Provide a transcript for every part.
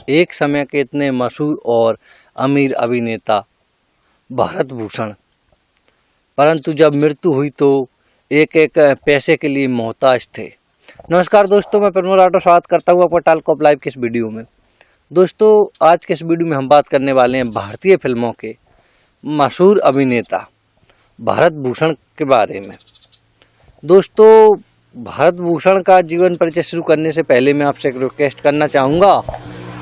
एक समय के इतने मशहूर और अमीर अभिनेता भारत भूषण, परंतु जब मृत्यु हुई तो एक एक पैसे के लिए मोहताज थे। नमस्कार दोस्तों, मैं प्रमोद राठौर स्वागत करता हूँ आपका टाल कॉप लाइव के इस वीडियो में। दोस्तों, आज के इस वीडियो में हम बात करने वाले हैं भारतीय फिल्मों के मशहूर अभिनेता भारत भूषण के बारे में। दोस्तों, भारत भूषण का जीवन परिचय शुरू करने से पहले मैं आपसे एक रिक्वेस्ट करना चाहूँगा,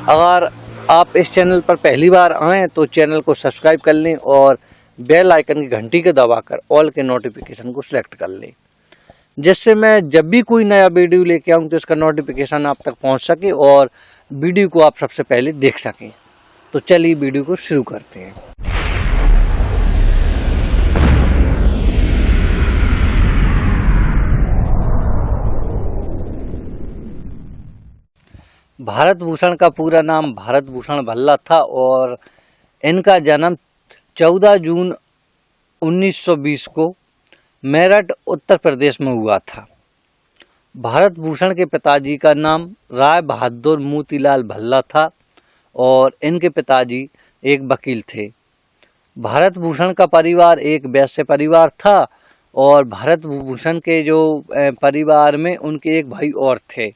अगर आप इस चैनल पर पहली बार आएँ तो चैनल को सब्सक्राइब कर लें और बेल आइकन की घंटी को दबाकर ऑल के नोटिफिकेशन को सिलेक्ट कर लें, जिससे मैं जब भी कोई नया वीडियो लेके आऊँ तो इसका नोटिफिकेशन आप तक पहुँच सके और वीडियो को आप सबसे पहले देख सकें। तो चलिए वीडियो को शुरू करते हैं। भारत भूषण का पूरा नाम भारत भूषण भल्ला था और इनका जन्म 14 जून 1920 को मेरठ उत्तर प्रदेश में हुआ था। भारत भूषण के पिताजी का नाम राय बहादुर मोतीलाल भल्ला था और इनके पिताजी एक वकील थे। भारत भूषण का परिवार एक वैश्य परिवार था और भारत भूषण के जो परिवार में उनके एक भाई और थे।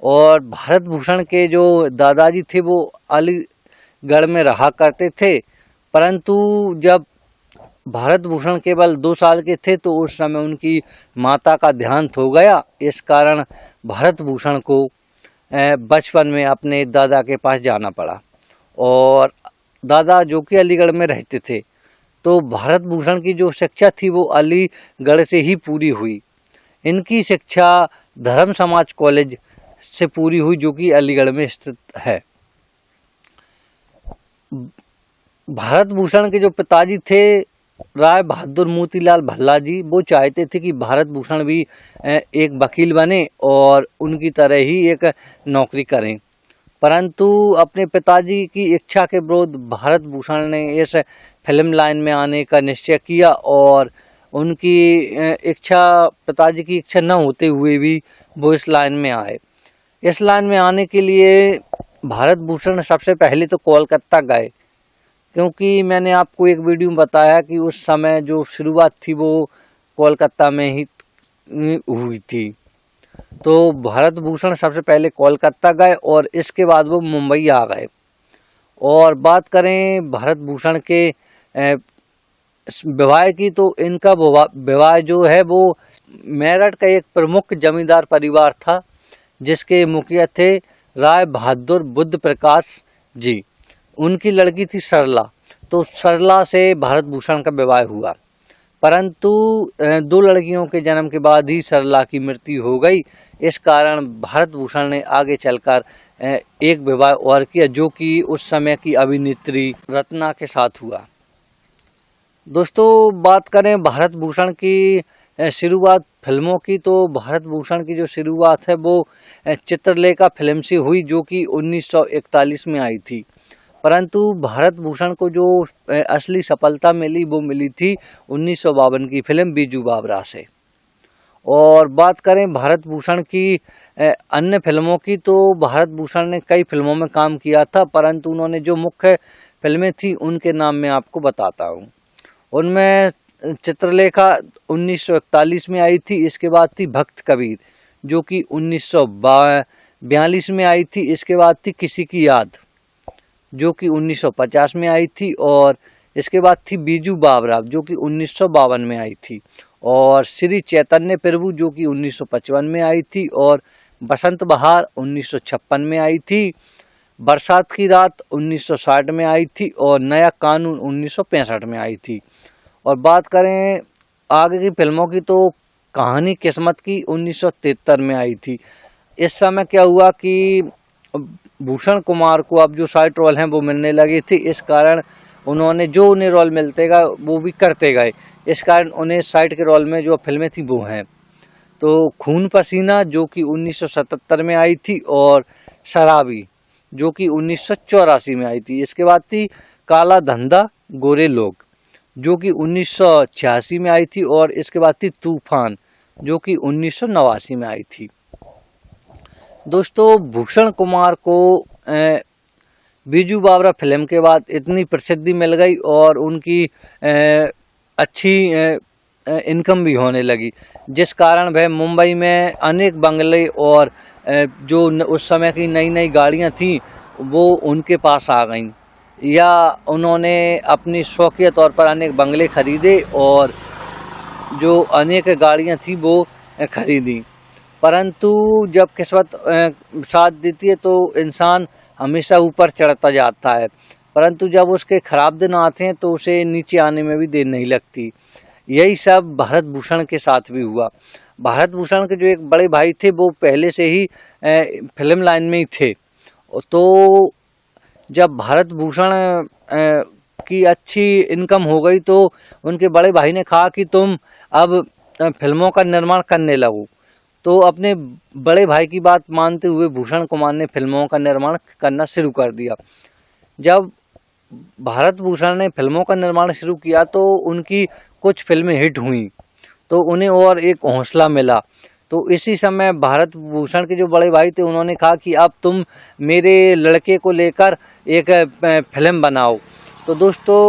और भारत भूषण के जो दादाजी थे वो अलीगढ़ में रहा करते थे, परंतु जब भारत भूषण केवल 2 साल के थे तो उस समय उनकी माता का देहांत हो गया। इस कारण भारत भूषण को बचपन में अपने दादा के पास जाना पड़ा और दादा जो कि अलीगढ़ में रहते थे, तो भारत भूषण की जो शिक्षा थी वो अलीगढ़ से ही पूरी हुई। इनकी शिक्षा धर्म समाज कॉलेज से पूरी हुई जो कि अलीगढ़ में स्थित है। भारत भूषण के जो पिताजी थे राय बहादुर मोतीलाल भल्ला जी, वो चाहते थे कि भारत भूषण भी एक वकील बने और उनकी तरह ही एक नौकरी करें, परंतु अपने पिताजी की इच्छा के विरुद्ध भारत भूषण ने इस फिल्म लाइन में आने का निश्चय किया और उनकी पिताजी की इच्छा न होते हुए भी वो इस लाइन में आए। इस लाइन में आने के लिए भारत भूषण सबसे पहले तो कोलकाता गए, क्योंकि मैंने आपको एक वीडियो में बताया कि उस समय जो शुरुआत थी वो कोलकाता में ही हुई थी। तो भारत भूषण सबसे पहले कोलकाता गए और इसके बाद वो मुंबई आ गए। और बात करें भारत भूषण के विवाह की, तो इनका विवाह जो है वो मेरठ का एक प्रमुख जमींदार परिवार था जिसके मुखिया थे राय बहादुर बुद्ध प्रकाश जी। उनकी लड़की थी सरला, तो सरला से भारत भूषण का विवाह हुआ, परंतु 2 लड़कियों के जन्म के बाद ही सरला की मृत्यु हो गई। इस कारण भारत भूषण ने आगे चलकर एक विवाह और किया जो कि उस समय की अभिनेत्री रत्ना के साथ हुआ। दोस्तों, बात करें भारत भूषण की शुरुआत फिल्मों की, तो भारत भूषण की जो शुरुआत है वो चित्रलेखा फिल्म से हुई जो कि 1941 में आई थी, परंतु भारत भूषण को जो असली सफलता मिली वो मिली थी 1952 की फिल्म बीजू बावरा से। और बात करें भारत भूषण की अन्य फिल्मों की, तो भारत भूषण ने कई फिल्मों में काम किया था, परंतु उन्होंने जो मुख्य फिल्में थी उनके नाम मैं आपको बताता हूँ। उनमें चित्रलेखा 1941 में आई थी, इसके बाद थी भक्त कबीर जो कि 1942 में आई थी, इसके बाद थी किसी की याद जो कि 1950 में आई थी और इसके बाद थी बीजू बावरा जो कि 1952 में आई थी, और श्री चैतन्य प्रभु जो कि 1955 में आई थी, और बसंत बहार 1956 में आई थी, बरसात की रात 1960 में आई थी और नया कानून 1965 में आई थी। और बात करें आगे की फिल्मों की, तो कहानी किस्मत की 1973 में आई थी। इस समय क्या हुआ कि भूषण कुमार को अब जो साइड रोल हैं वो मिलने लगे थे, इस कारण उन्होंने जो उन्हें रोल मिलते गए वो भी करते गए। इस कारण उन्हें साइड के रोल में जो फिल्में थी वो हैं, तो खून पसीना जो कि 1977 में आई थी और शराबी जो कि 1984 में आई थी। इसके बाद थी काला धंधा गोरे लोग जो कि 1986 में आई थी, और इसके बाद थी तूफान जो कि 1989 में आई थी। दोस्तों, भूषण कुमार को बीजू बावरा फिल्म के बाद इतनी प्रसिद्धि मिल गई और उनकी अच्छी इनकम भी होने लगी, जिस कारण वह मुंबई में अनेक बंगले और जो उस समय की नई नई गाड़ियां थीं वो उनके पास आ गईं, या उन्होंने अपनी शौकिया तौर पर अनेक बंगले खरीदे और जो अनेक गाड़ियां थी वो खरीदी। परंतु जब किस्मत साथ देती है तो इंसान हमेशा ऊपर चढ़ता जाता है, परंतु जब उसके खराब दिन आते हैं तो उसे नीचे आने में भी देर नहीं लगती। यही सब भारत भूषण के साथ भी हुआ। भारत भूषण के जो एक बड़े भाई थे वो पहले से ही फिल्म लाइन में ही थे, तो जब भारत भूषण की अच्छी इनकम हो गई तो उनके बड़े भाई ने कहा कि तुम अब फिल्मों का निर्माण करने लगो। तो अपने बड़े भाई की बात मानते हुए भूषण कुमार ने फिल्मों का निर्माण करना शुरू कर दिया। जब भारत भूषण ने फिल्मों का निर्माण शुरू किया तो उनकी कुछ फिल्में हिट हुई, तो उन्हें और एक हौसला मिला। तो इसी समय भारत भूषण के जो बड़े भाई थे उन्होंने कहा कि अब तुम मेरे लड़के को लेकर एक फिल्म बनाओ। तो दोस्तों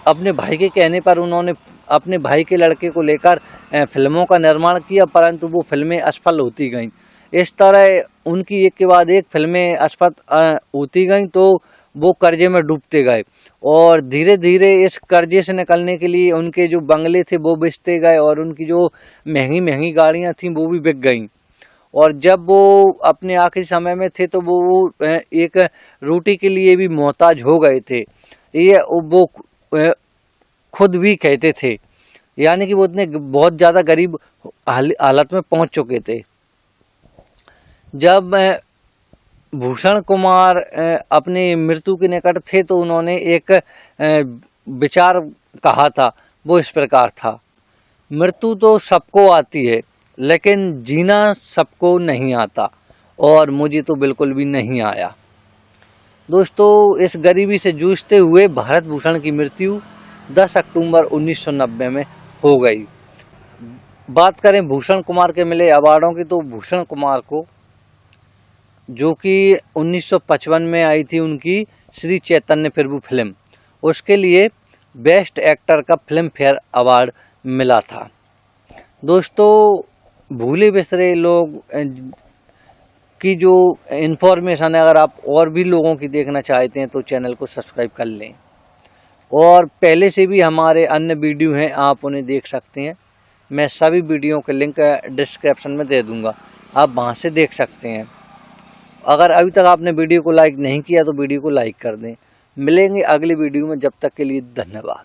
अपने भाई के कहने पर उन्होंने अपने भाई के लड़के को लेकर फिल्मों का निर्माण किया, परंतु वो फिल्में असफल होती गईं। इस तरह उनकी एक के बाद एक फिल्में असफल होती गईं तो वो कर्जे में डूबते गए और धीरे धीरे इस कर्जे से निकलने के लिए उनके जो बंगले थे वो बेचते गए और उनकी जो महंगी महंगी गाड़ियां थीं वो भी बिक गईं। और जब वो अपने आखिरी समय में थे तो वो एक रोटी के लिए भी मोहताज हो गए थे, ये वो खुद भी कहते थे, यानी कि वो इतने बहुत ज़्यादा गरीब हालत में पहुंच चुके थे। जब भूषण कुमार अपनी मृत्यु के निकट थे तो उन्होंने एक विचार कहा था, वो इस प्रकार था, मृत्यु तो सबको आती है लेकिन जीना सबको नहीं आता, और मुझे तो बिल्कुल भी नहीं आया। दोस्तों इस गरीबी से जूझते हुए भारत भूषण की मृत्यु 10 अक्टूबर 1990 में हो गई। बात करें भूषण कुमार के मिले अवार्डों की, तो भूषण कुमार को जो कि 1955 में आई थी उनकी श्री चैतन्य प्रभु फिल्म, उसके लिए बेस्ट एक्टर का फिल्म फेयर अवार्ड मिला था। दोस्तों भूले बिसरे लोग की जो इन्फॉर्मेशन है, अगर आप और भी लोगों की देखना चाहते हैं तो चैनल को सब्सक्राइब कर लें, और पहले से भी हमारे अन्य वीडियो हैं आप उन्हें देख सकते हैं। मैं सभी वीडियो के लिंक डिस्क्रिप्शन में दे दूंगा, आप वहां से देख सकते हैं। अगर अभी तक आपने वीडियो को लाइक नहीं किया तो वीडियो को लाइक कर दें। मिलेंगे अगली वीडियो में, जब तक के लिए धन्यवाद।